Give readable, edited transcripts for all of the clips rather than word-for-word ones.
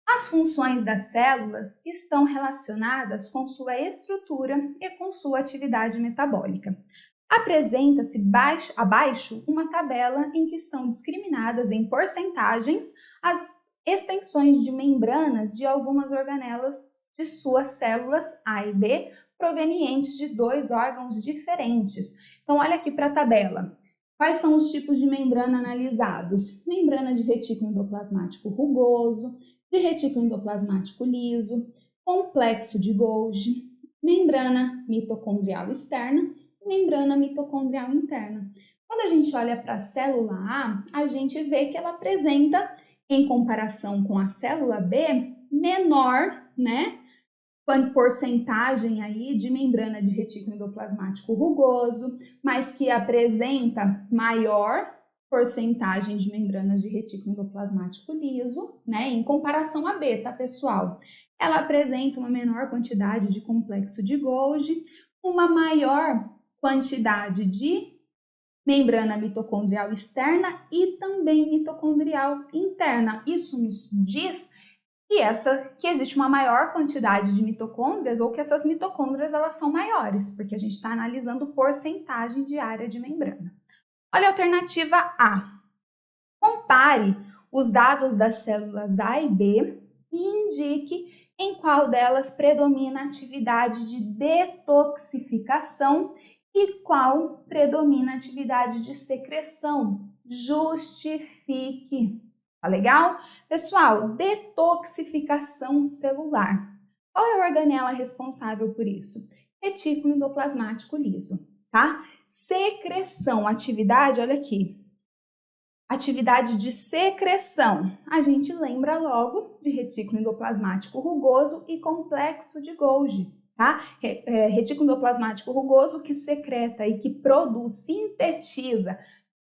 As funções das células estão relacionadas com sua estrutura e com sua atividade metabólica. Apresenta-se abaixo uma tabela em que estão discriminadas em porcentagens as extensões de membranas de algumas organelas de suas células A e B, provenientes de dois órgãos diferentes. Então, olha aqui para a tabela. Quais são os tipos de membrana analisados? Membrana de retículo endoplasmático rugoso, de retículo endoplasmático liso, complexo de Golgi, membrana mitocondrial externa e membrana mitocondrial interna. Quando a gente olha para a célula A, a gente vê que ela apresenta, em comparação com a célula B, menor, né, porcentagem aí de membrana de retículo endoplasmático rugoso, mas que apresenta maior porcentagem de membranas de retículo endoplasmático liso, né, em comparação a B, tá, pessoal? Ela apresenta uma menor quantidade de complexo de Golgi, uma maior quantidade de membrana mitocondrial externa e também mitocondrial interna. Isso nos diz que existe uma maior quantidade de mitocôndrias ou que essas mitocôndrias elas são maiores, porque a gente está analisando porcentagem de área de membrana. Olha a alternativa A. Compare os dados das células A e B e indique em qual delas predomina a atividade de detoxificação e qual predomina a atividade de secreção. Justifique. Tá legal? Pessoal, detoxificação celular. Qual é a organela responsável por isso? Retículo endoplasmático liso, tá? Secreção, atividade, olha aqui. Atividade de secreção. A gente lembra logo de retículo endoplasmático rugoso e complexo de Golgi, tá? Retículo endoplasmático rugoso que secreta e que produz, sintetiza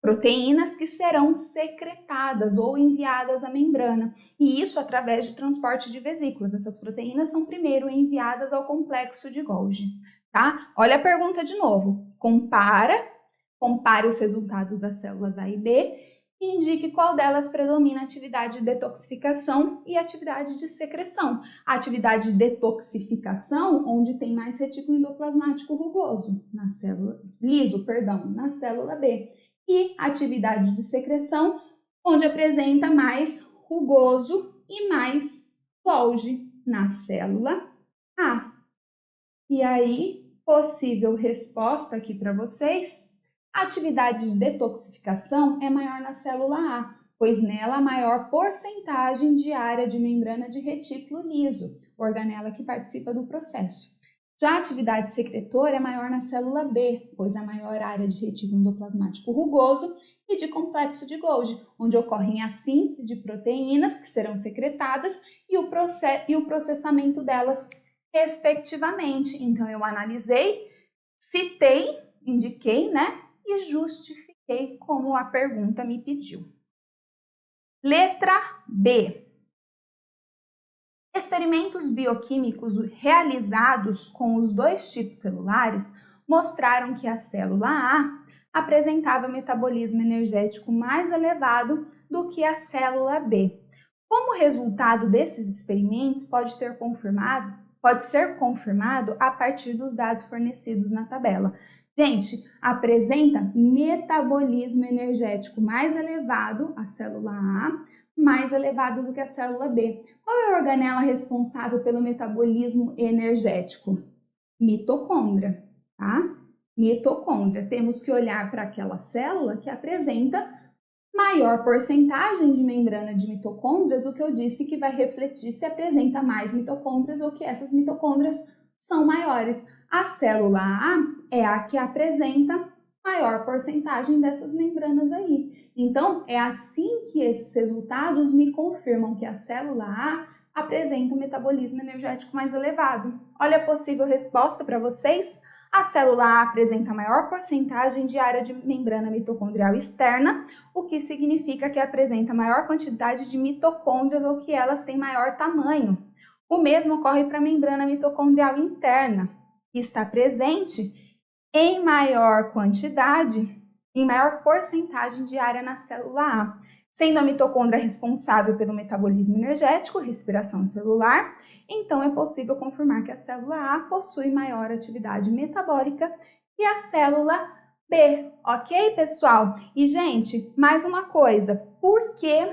proteínas que serão secretadas ou enviadas à membrana, e isso através de transporte de vesículas. Essas proteínas são primeiro enviadas ao complexo de Golgi, tá? Olha a pergunta de novo. Compare os resultados das células A e B e indique qual delas predomina a atividade de detoxificação e a atividade de secreção. A atividade de detoxificação, onde tem mais retículo endoplasmático rugoso, na célula B. E atividade de secreção, onde apresenta mais rugoso e mais Golgi na célula A. E aí, possível resposta aqui para vocês, a atividade de detoxificação é maior na célula A, pois nela a maior porcentagem de área de membrana de retículo liso, organela que participa do processo. Já a atividade secretora é maior na célula B, pois a maior área de retículo endoplasmático rugoso e de complexo de Golgi, onde ocorrem a síntese de proteínas que serão secretadas e o processamento delas, respectivamente. Então, eu analisei, citei, indiquei, né, e justifiquei como a pergunta me pediu. Letra B. Experimentos bioquímicos realizados com os dois tipos celulares mostraram que a célula A apresentava metabolismo energético mais elevado do que a célula B. Como resultado desses experimentos pode ser confirmado a partir dos dados fornecidos na tabela. Gente, apresenta metabolismo energético mais elevado, a célula A, mais elevado do que a célula B. Qual é a organela responsável pelo metabolismo energético? Mitocôndria, tá? Mitocôndria. Temos que olhar para aquela célula que apresenta maior porcentagem de membrana de mitocôndrias, o que eu disse que vai refletir se apresenta mais mitocôndrias ou que essas mitocôndrias são maiores. A célula A é a que apresenta maior porcentagem dessas membranas aí. Então, é assim que esses resultados me confirmam que a célula A apresenta um metabolismo energético mais elevado. Olha a possível resposta para vocês. A célula A apresenta maior porcentagem de área de membrana mitocondrial externa, o que significa que apresenta maior quantidade de mitocôndrias ou que elas têm maior tamanho. O mesmo ocorre para a membrana mitocondrial interna, que está presente em maior quantidade em maior porcentagem de área na célula A, sendo a mitocôndria responsável pelo metabolismo energético, respiração celular. Então, é possível confirmar que a célula A possui maior atividade metabólica que a célula B, ok, pessoal? E, gente, mais uma coisa, por que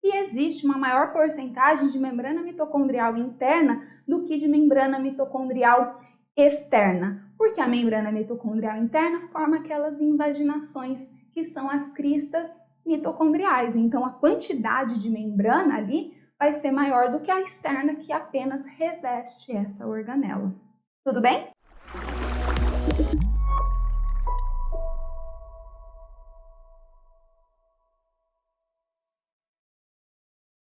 existe uma maior porcentagem de membrana mitocondrial interna do que de membrana mitocondrial externa? Porque a membrana mitocondrial interna forma aquelas invaginações que são as cristas mitocondriais. Então, a quantidade de membrana ali vai ser maior do que a externa, que apenas reveste essa organela. Tudo bem?